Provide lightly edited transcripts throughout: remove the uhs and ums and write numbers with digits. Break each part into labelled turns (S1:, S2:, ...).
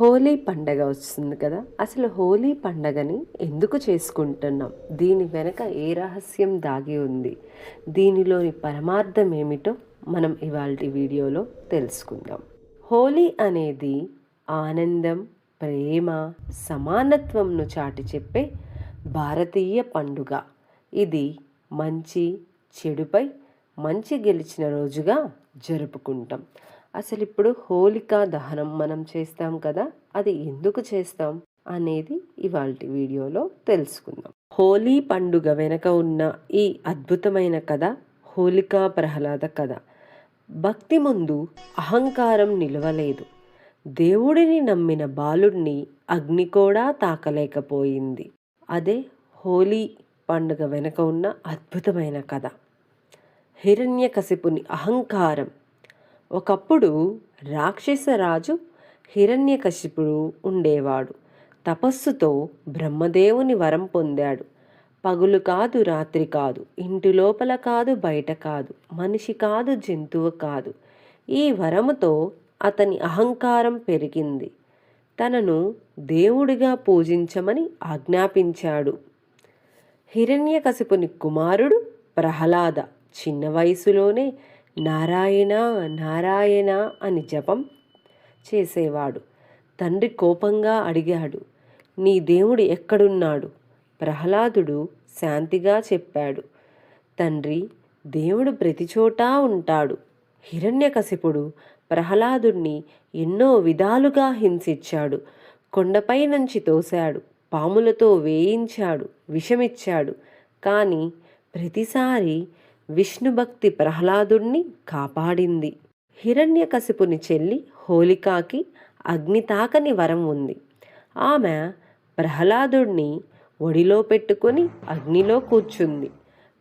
S1: హోలీ పండగ వస్తుంది కదా. అసలు హోలీ పండగని ఎందుకు చేసుకుంటున్నాం, దీని వెనక ఏ రహస్యం దాగి ఉంది, దీనిలోని పరమార్థం ఏమిటో మనం ఇవాల్టి వీడియోలో తెలుసుకుందాం. హోలీ అనేది ఆనందం, ప్రేమ, సమానత్వంను చాటి చెప్పే భారతీయ పండుగ. ఇది మంచి చెడుపై మంచి గెలిచిన రోజుగా జరుపుకుంటాం. అసలు ఇప్పుడు హోలికా దహనం మనం చేస్తాం కదా, అది ఎందుకు చేస్తాం అనేది ఇవాల్టి వీడియోలో తెలుసుకుందాం. హోలీ పండుగ వెనక ఉన్న ఈ అద్భుతమైన కథ హోలికా ప్రహ్లాద కథ. భక్తి ముందు అహంకారం నిలవలేదు. దేవుడిని నమ్మిన బాలుడిని అగ్ని కూడా తాకలేకపోయింది. అదే హోలీ పండుగ వెనక ఉన్న అద్భుతమైన కథ. హిరణ్యకశిపుని అహంకారం. ఒకప్పుడు రాక్షసరాజు హిరణ్యకశిపుడు ఉండేవాడు. తపస్సుతో బ్రహ్మదేవుని వరం పొందాడు. పగులు కాదు, రాత్రి కాదు, ఇంటి లోపల కాదు, బయట కాదు, మనిషి కాదు, జంతువు కాదు. ఈ వరముతో అతని అహంకారం పెరిగింది. తనను దేవుడిగా పూజించమని ఆజ్ఞాపించాడు. హిరణ్యకశిపుని కుమారుడు ప్రహ్లాద చిన్న వయసులోనే నారాయణ నారాయణ అని జపం చేసేవాడు. తండ్రి కోపంగా అడిగాడు, నీ దేవుడు ఎక్కడున్నాడు? ప్రహ్లాదుడు శాంతిగా చెప్పాడు, తండ్రి, దేవుడు ప్రతి చోటా ఉంటాడు. హిరణ్యకశిపుడు ప్రహ్లాదుణ్ణి ఎన్నో విధాలుగా హింసించాడు. కొండపై నుంచి తోశాడు, పాములతో వేయించాడు, విషమిచ్చాడు. కానీ ప్రతిసారి విష్ణుభక్తి ప్రహ్లాదుణ్ణి కాపాడింది. హిరణ్యకశిపుని చెల్లి హోలికాకి అగ్ని తాకని వరం ఉంది. ఆమె ప్రహ్లాదుణ్ణి ఒడిలో పెట్టుకొని అగ్నిలో కూర్చుంది.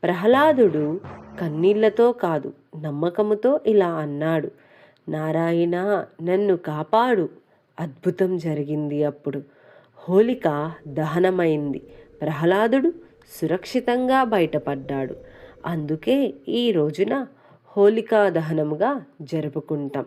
S1: ప్రహ్లాదుడు కన్నీళ్లతో కాదు, నమ్మకముతో ఇలా అన్నాడు, నారాయణ, నన్ను కాపాడు. అద్భుతం జరిగింది. అప్పుడు హోలిక దహనమైంది. ప్రహ్లాదుడు సురక్షితంగా బయటపడ్డాడు. అందుకే ఈ రోజున హోలికా దహనముగా జరుపుకుంటాం.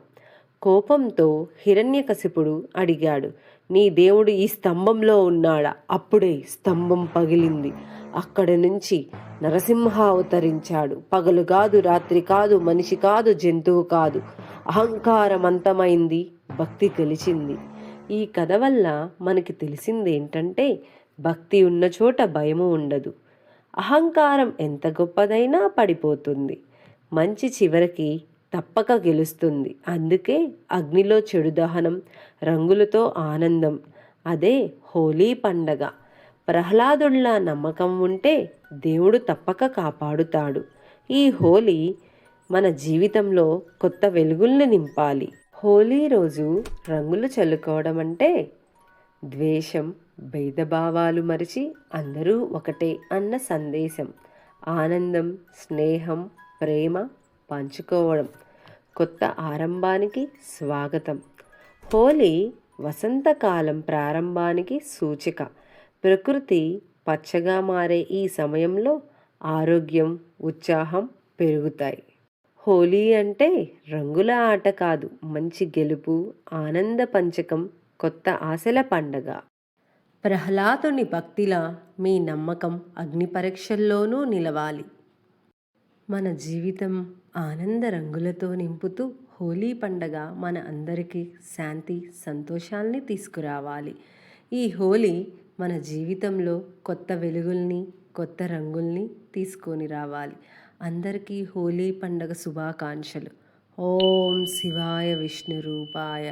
S1: కోపంతో హిరణ్యకశిపుడు అడిగాడు, నీ దేవుడు ఈ స్తంభంలో ఉన్నాడా? అప్పుడే స్తంభం పగిలింది. అక్కడి నుంచి నరసింహ అవతరించాడు. పగలు కాదు, రాత్రి కాదు, మనిషి కాదు, జంతువు కాదు. అహంకారం అంతమైంది, భక్తి గెలిచింది. ఈ కథ వల్ల మనకి తెలిసింది ఏంటంటే, భక్తి ఉన్న చోట భయము ఉండదు. అహంకారం ఎంత గొప్పదైనా పడిపోతుంది. మంచి చివరికి తప్పక గెలుస్తుంది. అందుకే అగ్నిలో చెడు దహనం, రంగులతో ఆనందం. అదే హోలీ పండగ. ప్రహ్లాదుల్లా నమ్మకం ఉంటే దేవుడు తప్పక కాపాడుతాడు. ఈ హోలీ మన జీవితంలో కొత్త వెలుగుల్ని నింపాలి. హోలీ రోజు రంగులు చల్లుకోవడం అంటే ద్వేషం, భేదభావాలు మరిచి అందరూ ఒకటే అన్న సందేశం. ఆనందం, స్నేహం, ప్రేమ పంచుకోవడం. కొత్త ఆరంభానికి స్వాగతం. హోలీ వసంతకాలం ప్రారంభానికి సూచిక. ప్రకృతి పచ్చగా మారే ఈ సమయంలో ఆరోగ్యం, ఉత్సాహం పెరుగుతాయి. హోలీ అంటే రంగుల ఆట కాదు, మంచి గెలుపు, ఆనంద పంచకం, కొత్త ఆశల పండగ. ప్రహ్లాదుని భక్తిలా మీ నమ్మకం అగ్ని పరీక్షల్లోనూ నిలవాలి. మన జీవితం ఆనంద రంగులతో నింపుతూ హోలీ పండగ మన అందరికీ శాంతి, సంతోషాల్ని తీసుకురావాలి. ఈ హోలీ మన జీవితంలో కొత్త వెలుగుల్ని, కొత్త రంగుల్ని తీసుకొని రావాలి. అందరికీ హోలీ పండగ శుభాకాంక్షలు. ఓం శివాయ విష్ణు రూపాయ.